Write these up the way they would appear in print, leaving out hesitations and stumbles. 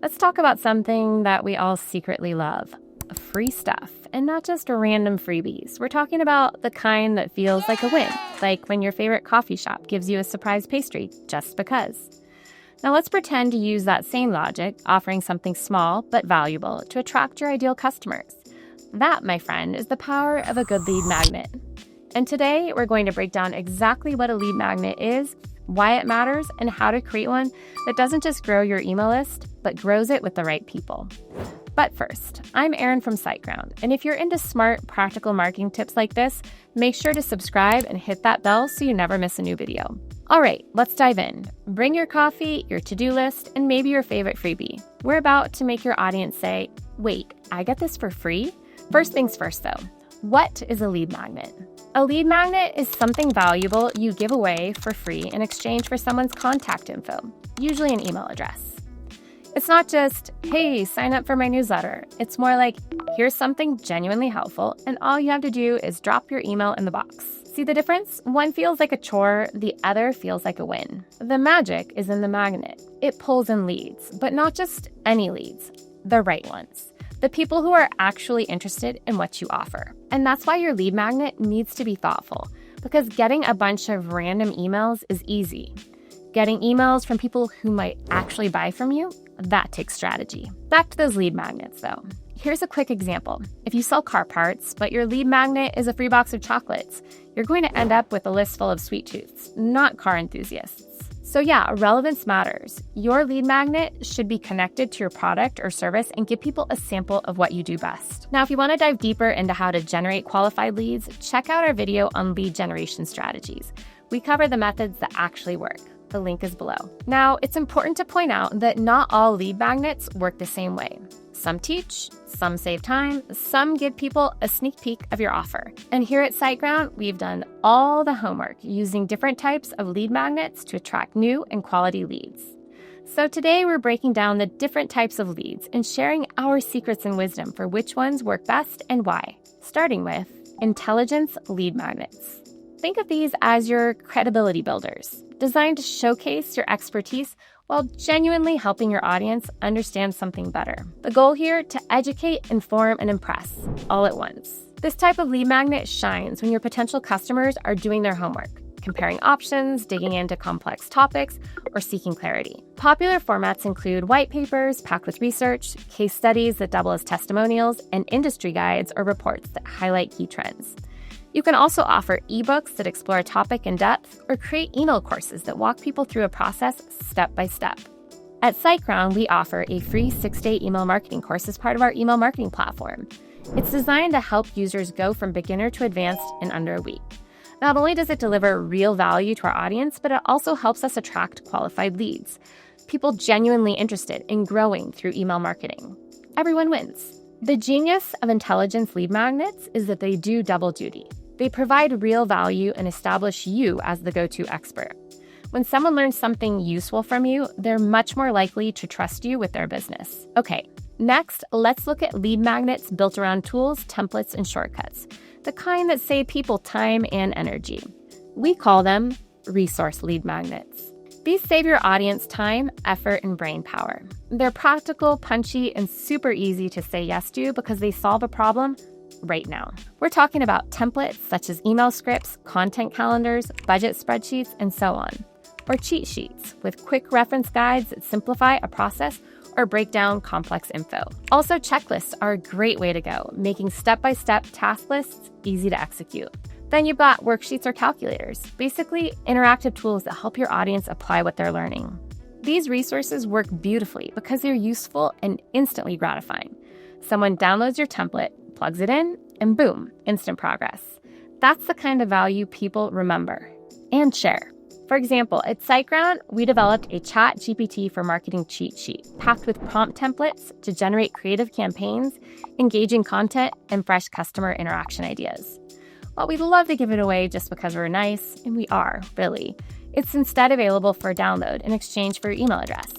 Let's talk about something that we all secretly love, free stuff, and not just random freebies. We're talking about the kind that feels like a win, like when your favorite coffee shop gives you a surprise pastry just because. Now let's pretend to use that same logic, offering something small but valuable to attract your ideal customers. That, my friend, is the power of a good lead magnet. And today we're going to break down exactly what a lead magnet is, why it matters, and how to create one that doesn't just grow your email list, but grows it with the right people. But first, I'm Erin from SiteGround, and if you're into smart, practical marketing tips like this, make sure to subscribe and hit that bell so you never miss a new video. All right, let's dive in. Bring your coffee, your to-do list, and maybe your favorite freebie. We're about to make your audience say, wait, I get this for free? First things first though, what is a lead magnet? A lead magnet is something valuable you give away for free in exchange for someone's contact info, usually an email address. It's not just, hey, sign up for my newsletter. It's more like, here's something genuinely helpful, and all you have to do is drop your email in the box. See the difference? One feels like a chore, the other feels like a win. The magic is in the magnet. It pulls in leads, but not just any leads, the right ones. The people who are actually interested in what you offer. And that's why your lead magnet needs to be thoughtful, because getting a bunch of random emails is easy. Getting emails from people who might actually buy from you, that takes strategy. Back to those lead magnets though. Here's a quick example. If you sell car parts, but your lead magnet is a free box of chocolates, you're going to end up with a list full of sweet tooths, not car enthusiasts. So yeah, relevance matters. Your lead magnet should be connected to your product or service and give people a sample of what you do best. Now, if you want to dive deeper into how to generate qualified leads, check out our video on lead generation strategies. We cover the methods that actually work. The link is below. Now, it's important to point out that not all lead magnets work the same way. Some teach, some save time, some give people a sneak peek of your offer. And here at SiteGround, we've done all the homework using different types of lead magnets to attract new and quality leads. So today we're breaking down the different types of leads and sharing our secrets and wisdom for which ones work best and why, starting with intelligence lead magnets. Think of these as your credibility builders, designed to showcase your expertise while genuinely helping your audience understand something better. The goal here, to educate, inform, and impress all at once. This type of lead magnet shines when your potential customers are doing their homework, comparing options, digging into complex topics, or seeking clarity. Popular formats include white papers packed with research, case studies that double as testimonials, and industry guides or reports that highlight key trends. You can also offer ebooks that explore a topic in depth or create email courses that walk people through a process step by step. At SiteGround, we offer a free 6-day email marketing course as part of our email marketing platform. It's designed to help users go from beginner to advanced in under a week. Not only does it deliver real value to our audience, but it also helps us attract qualified leads, people genuinely interested in growing through email marketing. Everyone wins. The genius of intelligence lead magnets is that they do double duty. They provide real value and establish you as the go-to expert. When someone learns something useful from you, they're much more likely to trust you with their business. Okay, next, let's look at lead magnets built around tools, templates, and shortcuts, the kind that save people time and energy. We call them resource lead magnets. These save your audience time, effort, and brain power. They're practical, punchy, and super easy to say yes to because they solve a problem right now. We're talking about templates such as email scripts, content calendars, budget spreadsheets, and so on. Or cheat sheets with quick reference guides that simplify a process or break down complex info. Also, checklists are a great way to go, making step-by-step task lists easy to execute. Then you've got worksheets or calculators, basically interactive tools that help your audience apply what they're learning. These resources work beautifully because they're useful and instantly gratifying. Someone downloads your template, plugs it in, and boom, instant progress. That's the kind of value people remember and share. For example, at SiteGround, we developed a ChatGPT for marketing cheat sheet packed with prompt templates to generate creative campaigns, engaging content, and fresh customer interaction ideas. While we'd love to give it away just because we're nice, and we are, really, it's instead available for download in exchange for your email address.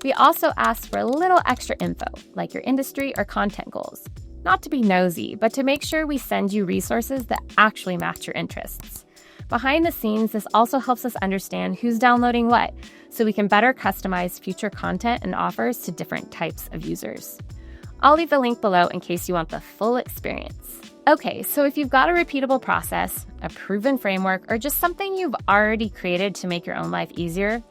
We also ask for a little extra info, like your industry or content goals. Not to be nosy, but to make sure we send you resources that actually match your interests. Behind the scenes, this also helps us understand who's downloading what, so we can better customize future content and offers to different types of users. I'll leave the link below in case you want the full experience. Okay, so if you've got a repeatable process, a proven framework, or just something you've already created to make your own life easier,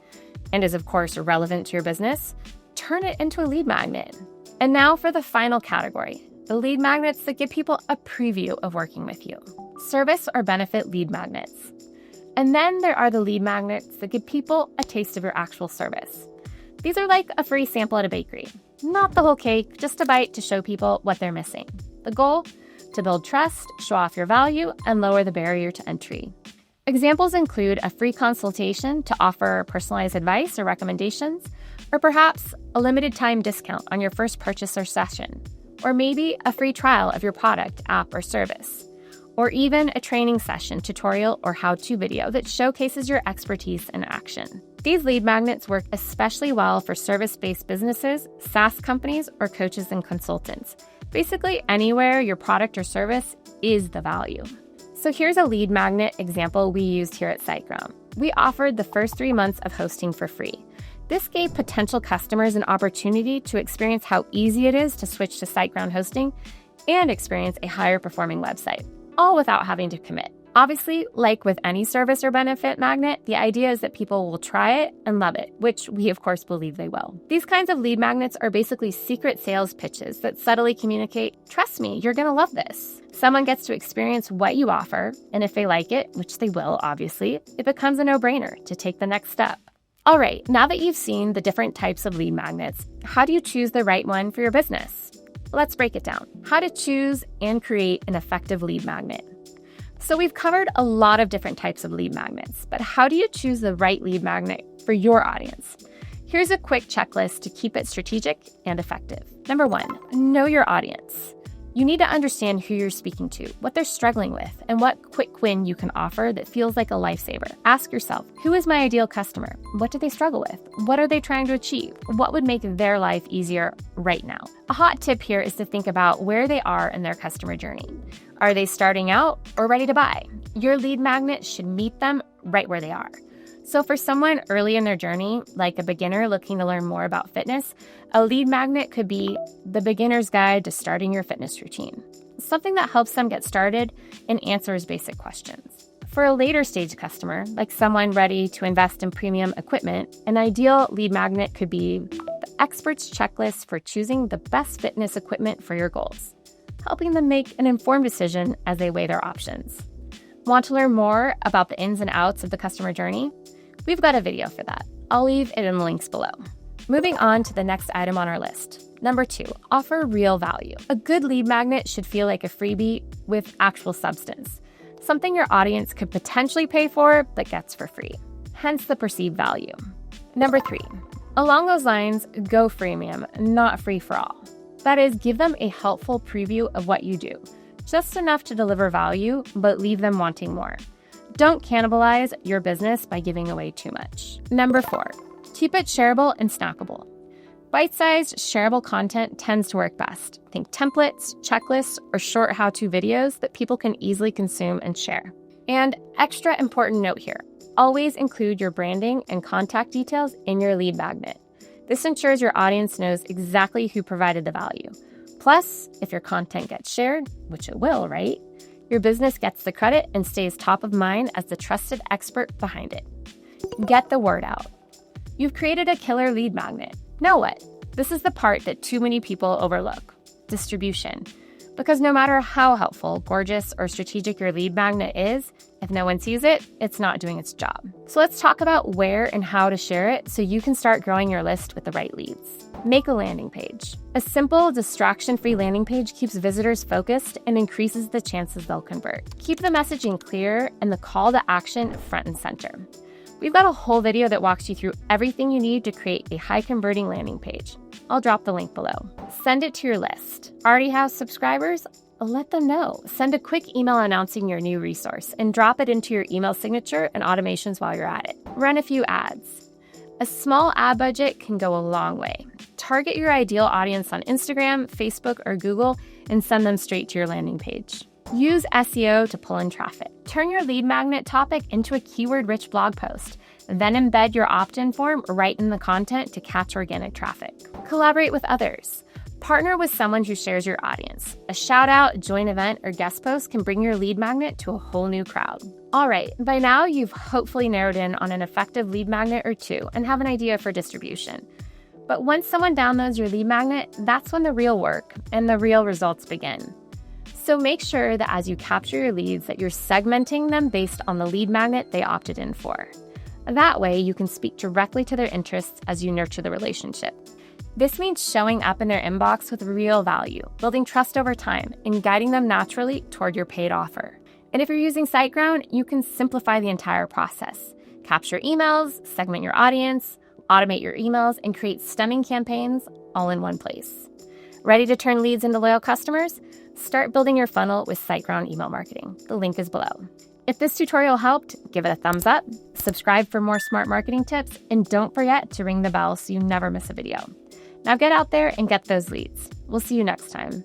and is of course relevant to your business, turn it into a lead magnet. And now for the final category, the lead magnets that give people a preview of working with you. Service or benefit lead magnets. And then there are the lead magnets that give people a taste of your actual service. These are like a free sample at a bakery. Not the whole cake, just a bite to show people what they're missing. The goal? To build trust, show off your value, and lower the barrier to entry. Examples include a free consultation to offer personalized advice or recommendations, or perhaps a limited time discount on your first purchase or session, or maybe a free trial of your product, app, or service, or even a training session, tutorial, or how-to video that showcases your expertise in action. These lead magnets work especially well for service-based businesses, SaaS companies, or coaches and consultants. Basically, anywhere your product or service is the value. So here's a lead magnet example we used here at SiteGround. We offered the first 3 months of hosting for free. This gave potential customers an opportunity to experience how easy it is to switch to SiteGround hosting and experience a higher performing website, all without having to commit. Obviously, like with any service or benefit magnet, the idea is that people will try it and love it, which we of course believe they will. These kinds of lead magnets are basically secret sales pitches that subtly communicate, trust me, you're gonna love this. Someone gets to experience what you offer, and if they like it, which they will obviously, it becomes a no-brainer to take the next step. All right, now that you've seen the different types of lead magnets, how do you choose the right one for your business? Let's break it down. How to choose and create an effective lead magnet. So we've covered a lot of different types of lead magnets, but how do you choose the right lead magnet for your audience? Here's a quick checklist to keep it strategic and effective. Number 1, know your audience. You need to understand who you're speaking to, what they're struggling with, and what quick win you can offer that feels like a lifesaver. Ask yourself, who is my ideal customer? What do they struggle with? What are they trying to achieve? What would make their life easier right now? A hot tip here is to think about where they are in their customer journey. Are they starting out or ready to buy? Your lead magnet should meet them right where they are. So for someone early in their journey, like a beginner looking to learn more about fitness, a lead magnet could be the beginner's guide to starting your fitness routine, something that helps them get started and answers basic questions. For a later stage customer, like someone ready to invest in premium equipment, an ideal lead magnet could be the expert's checklist for choosing the best fitness equipment for your goals, helping them make an informed decision as they weigh their options. Want to learn more about the ins and outs of the customer journey? We've got a video for that. I'll leave it in the links below. Moving on to the next item on our list. Number 2, offer real value. A good lead magnet should feel like a freebie with actual substance, something your audience could potentially pay for but gets for free, hence the perceived value. Number 3, along those lines, go freemium, not free for all. That is, give them a helpful preview of what you do, just enough to deliver value, but leave them wanting more. Don't cannibalize your business by giving away too much. Number 4, keep it shareable and snackable. Bite-sized, shareable content tends to work best. Think templates, checklists, or short how-to videos that people can easily consume and share. And extra important note here, always include your branding and contact details in your lead magnet. This ensures your audience knows exactly who provided the value. Plus, if your content gets shared, which it will, right? Your business gets the credit and stays top of mind as the trusted expert behind it. Get the word out. You've created a killer lead magnet. Now what? This is the part that too many people overlook: distribution. Because no matter how helpful, gorgeous, or strategic your lead magnet is, if no one sees it, it's not doing its job. So let's talk about where and how to share it so you can start growing your list with the right leads. Make a landing page. A simple, distraction-free landing page keeps visitors focused and increases the chances they'll convert. Keep the messaging clear and the call to action front and center. We've got a whole video that walks you through everything you need to create a high-converting landing page. I'll drop the link below. Send it to your list. Already have subscribers? Let them know. Send a quick email announcing your new resource and drop it into your email signature and automations while you're at it. Run a few ads. A small ad budget can go a long way. Target your ideal audience on Instagram, Facebook, or Google and send them straight to your landing page. Use SEO to pull in traffic. Turn your lead magnet topic into a keyword-rich blog post. Then embed your opt-in form right in the content to catch organic traffic. Collaborate with others. Partner with someone who shares your audience. A shout out, joint event, or guest post can bring your lead magnet to a whole new crowd. All right, by now you've hopefully narrowed in on an effective lead magnet or two and have an idea for distribution. But once someone downloads your lead magnet, that's when the real work and the real results begin. So make sure that as you capture your leads that you're segmenting them based on the lead magnet they opted in for. That way you can speak directly to their interests as you nurture the relationship. This means showing up in their inbox with real value, building trust over time, and guiding them naturally toward your paid offer. And if you're using SiteGround, you can simplify the entire process. Capture emails, segment your audience, automate your emails, and create stunning campaigns all in one place. Ready to turn leads into loyal customers? Start building your funnel with SiteGround email marketing. The link is below. If this tutorial helped, give it a thumbs up, subscribe for more smart marketing tips, and don't forget to ring the bell so you never miss a video. Now get out there and get those leads. We'll see you next time.